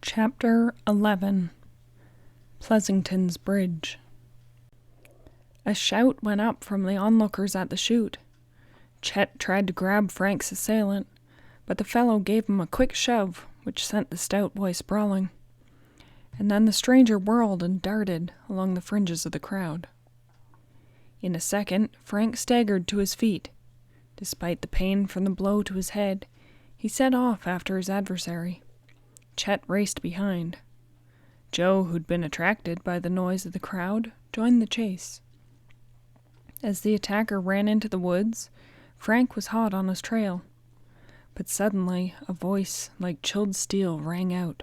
Chapter 11. Pleasington's Bridge. A shout went up from the onlookers at the shoot. Chet tried to grab Frank's assailant, but the fellow gave him a quick shove, which sent the stout boy sprawling. And then the stranger whirled and darted along the fringes of the crowd. In a second, Frank staggered to his feet. Despite the pain from the blow to his head, he set off after his adversary. Chet raced behind. Joe, who'd been attracted by the noise of the crowd, joined the chase. As the attacker ran into the woods, Frank was hot on his trail. But suddenly, a voice like chilled steel rang out.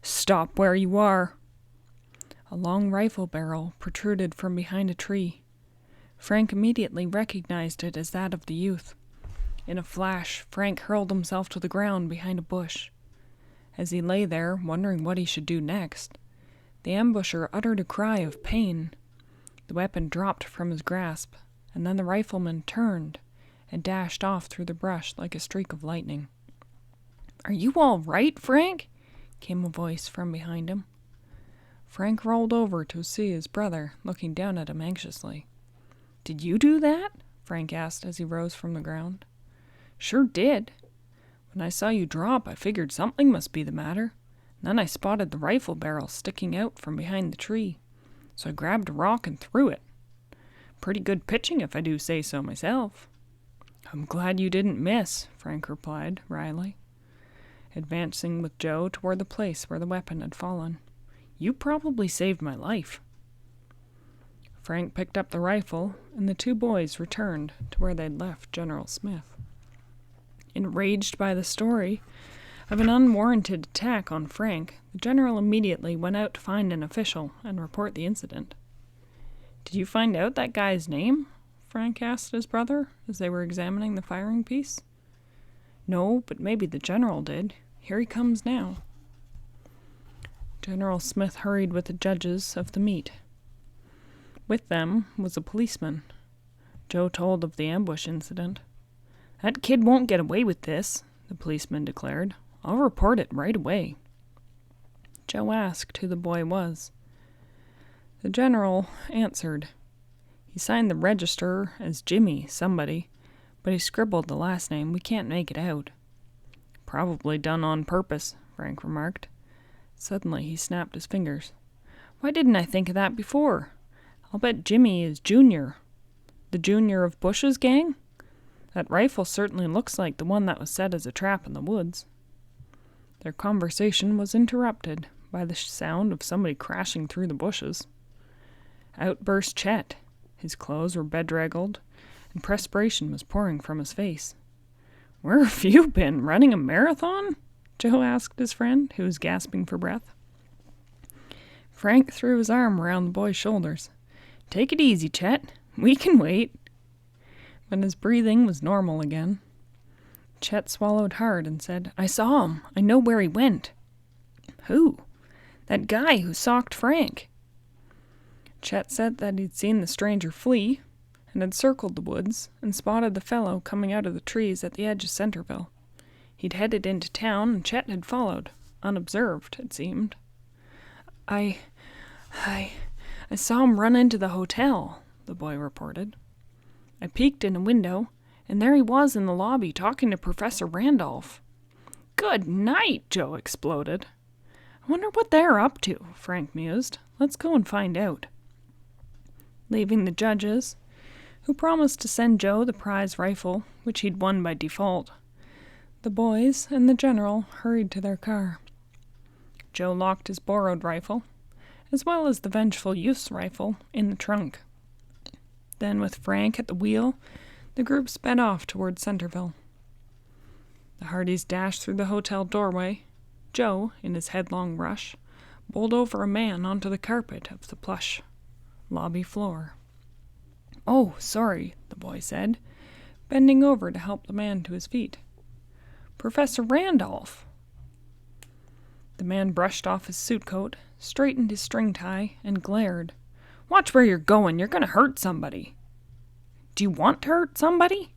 "Stop where you are!" A long rifle barrel protruded from behind a tree. Frank immediately recognized it as that of the youth. In a flash, Frank hurled himself to the ground behind a bush. As he lay there, wondering what he should do next, the ambusher uttered a cry of pain. The weapon dropped from his grasp, and then the rifleman turned and dashed off through the brush like a streak of lightning. "Are you all right, Frank?" came a voice from behind him. Frank rolled over to see his brother looking down at him anxiously. "Did you do that?" Frank asked as he rose from the ground. "Sure did. When I saw you drop, I figured something must be the matter. Then I spotted the rifle barrel sticking out from behind the tree, so I grabbed a rock and threw it. Pretty good pitching, if I do say so myself." "I'm glad you didn't miss," Frank replied wryly, advancing with Joe toward the place where the weapon had fallen. "You probably saved my life." Frank picked up the rifle, and the two boys returned to where they'd left General Smith. Enraged by the story of an unwarranted attack on Frank, the general immediately went out to find an official and report the incident. "Did you find out that guy's name?" Frank asked his brother as they were examining the firing piece. "No, but maybe the general did. Here he comes now." General Smith hurried with the judges of the meet. With them was a policeman. Joe told of the ambush incident. "That kid won't get away with this," the policeman declared. "I'll report it right away." Joe asked who the boy was. The general answered. He signed the register as Jimmy somebody, but he scribbled the last name. We can't make it out. "Probably done on purpose," Frank remarked. Suddenly he snapped his fingers. "Why didn't I think of that before? I'll bet Jimmy is Junior. The Junior of Bush's gang? That rifle certainly looks like the one that was set as a trap in the woods." Their conversation was interrupted by the sound of somebody crashing through the bushes. Out burst Chet. His clothes were bedraggled, and perspiration was pouring from his face. "Where have you been, running a marathon?" Joe asked his friend, who was gasping for breath. Frank threw his arm around the boy's shoulders. "Take it easy, Chet. We can wait." When his breathing was normal again, Chet swallowed hard and said, "I saw him. I know where he went." "Who?" "That guy who socked Frank." Chet said that he'd seen the stranger flee and had circled the woods and spotted the fellow coming out of the trees at the edge of Centerville. He'd headed into town and Chet had followed, unobserved, it seemed. I saw him run into the hotel," the boy reported. "I peeked in a window, and there he was in the lobby talking to Professor Randolph." "Good night!" Joe exploded. "I wonder what they're up to," Frank mused. "Let's go and find out." Leaving the judges, who promised to send Joe the prize rifle, which he'd won by default, the boys and the general hurried to their car. Joe locked his borrowed rifle, as well as the vengeful youth's rifle, in the trunk. Then, with Frank at the wheel, the group sped off toward Centerville. The Hardys dashed through the hotel doorway. Joe, in his headlong rush, bowled over a man onto the carpet of the plush lobby floor. "Oh, sorry," the boy said, bending over to help the man to his feet. "Professor Randolph." The man brushed off his suit coat, straightened his string tie, and glared. "Watch where you're going. You're going to hurt somebody." "Do you want to hurt somebody?"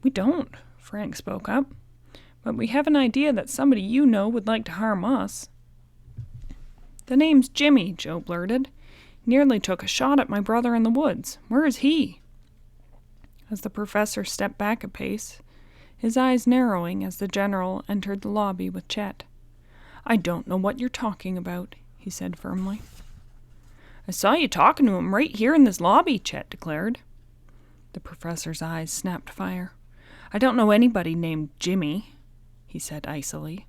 "We don't," Frank spoke up. "But we have an idea that somebody you know would like to harm us." "The name's Jimmy," Joe blurted. "Nearly took a shot at my brother in the woods. Where is he?" As the professor stepped back a pace, his eyes narrowing as the general entered the lobby with Chet. "I don't know what you're talking about," he said firmly. "I saw you talking to him right here in this lobby," Chet declared. The professor's eyes snapped fire. "I don't know anybody named Jimmy," he said icily.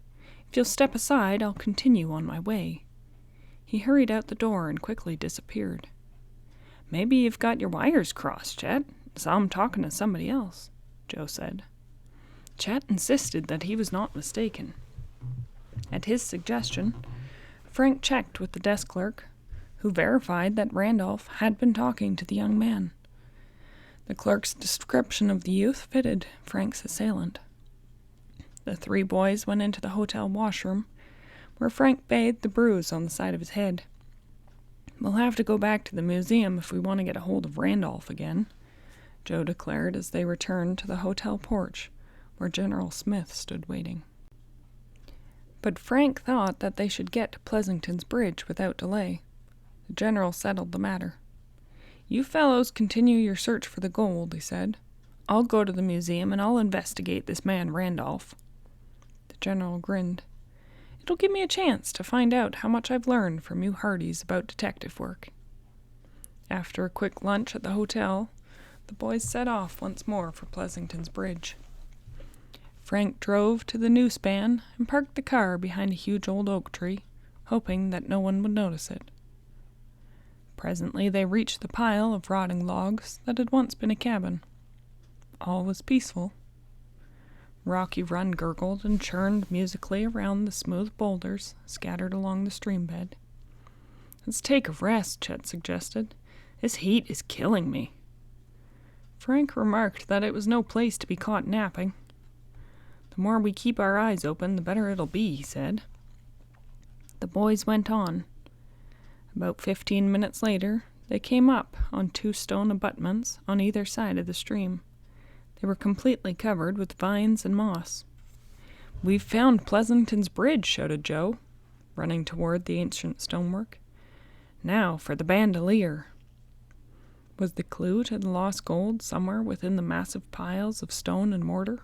"If you'll step aside, I'll continue on my way." He hurried out the door and quickly disappeared. "Maybe you've got your wires crossed, Chet. Saw him talking to somebody else," Joe said. Chet insisted that he was not mistaken. At his suggestion, Frank checked with the desk clerk, who verified that Randolph had been talking to the young man. The clerk's description of the youth fitted Frank's assailant. The three boys went into the hotel washroom, where Frank bathed the bruise on the side of his head. "We'll have to go back to the museum if we want to get a hold of Randolph again," Joe declared as they returned to the hotel porch, where General Smith stood waiting. But Frank thought that they should get to Pleasanton's Bridge without delay. The general settled the matter. "You fellows continue your search for the gold," he said. "I'll go to the museum and I'll investigate this man Randolph." The general grinned. "It'll give me a chance to find out how much I've learned from you Hardys about detective work." After a quick lunch at the hotel, the boys set off once more for Pleasanton's Bridge. Frank drove to the new span and parked the car behind a huge old oak tree, hoping that no one would notice it. Presently they reached the pile of rotting logs that had once been a cabin. All was peaceful. Rocky Run gurgled and churned musically around the smooth boulders scattered along the stream bed. "Let's take a rest," Chet suggested. "This heat is killing me." Frank remarked that it was no place to be caught napping. "The more we keep our eyes open, the better it'll be," he said. The boys went on. About 15 minutes later, they came up on 2 stone abutments on either side of the stream. They were completely covered with vines and moss. "We've found Pleasanton's Bridge," shouted Joe, running toward the ancient stonework. "Now for the bandolier." Was the clue to the lost gold somewhere within the massive piles of stone and mortar?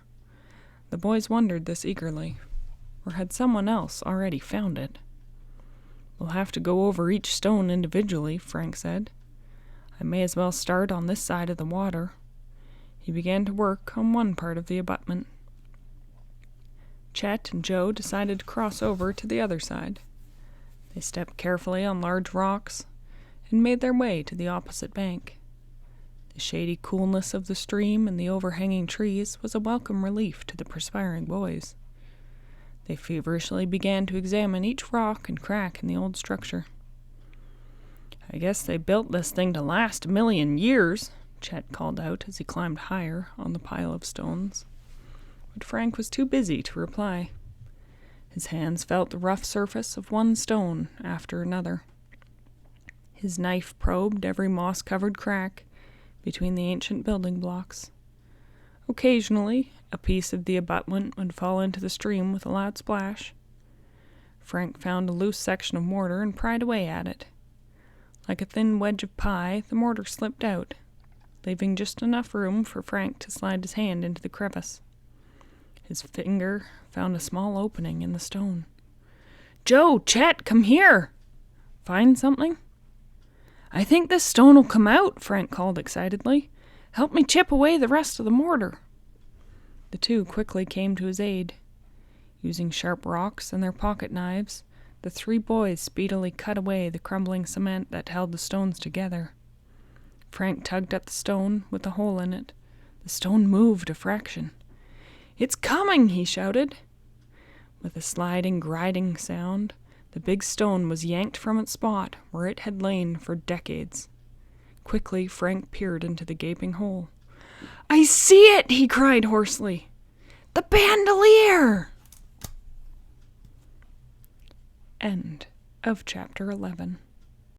The boys wondered this eagerly. Or had someone else already found it? "We'll have to go over each stone individually," Frank said. "I may as well start on this side of the water." He began to work on one part of the abutment. Chet and Joe decided to cross over to the other side. They stepped carefully on large rocks and made their way to the opposite bank. The shady coolness of the stream and the overhanging trees was a welcome relief to the perspiring boys. They feverishly began to examine each rock and crack in the old structure. "I guess they built this thing to last 1,000,000 years, Chet called out as he climbed higher on the pile of stones. But Frank was too busy to reply. His hands felt the rough surface of one stone after another. His knife probed every moss-covered crack between the ancient building blocks. Occasionally, a piece of the abutment would fall into the stream with a loud splash. Frank found a loose section of mortar and pried away at it. Like a thin wedge of pie, the mortar slipped out, leaving just enough room for Frank to slide his hand into the crevice. His finger found a small opening in the stone. "Joe, Chet, come here!" "Find something?" "I think this stone will come out," Frank called excitedly. "Help me chip away the rest of the mortar." The two quickly came to his aid. Using sharp rocks and their pocket knives, the 3 boys speedily cut away the crumbling cement that held the stones together. Frank tugged at the stone with the hole in it. The stone moved a fraction. "It's coming!" he shouted. With a sliding, grinding sound, the big stone was yanked from its spot where it had lain for decades. Quickly, Frank peered into the gaping hole. "I see it!" he cried hoarsely. "The bandolier!" End of chapter 11.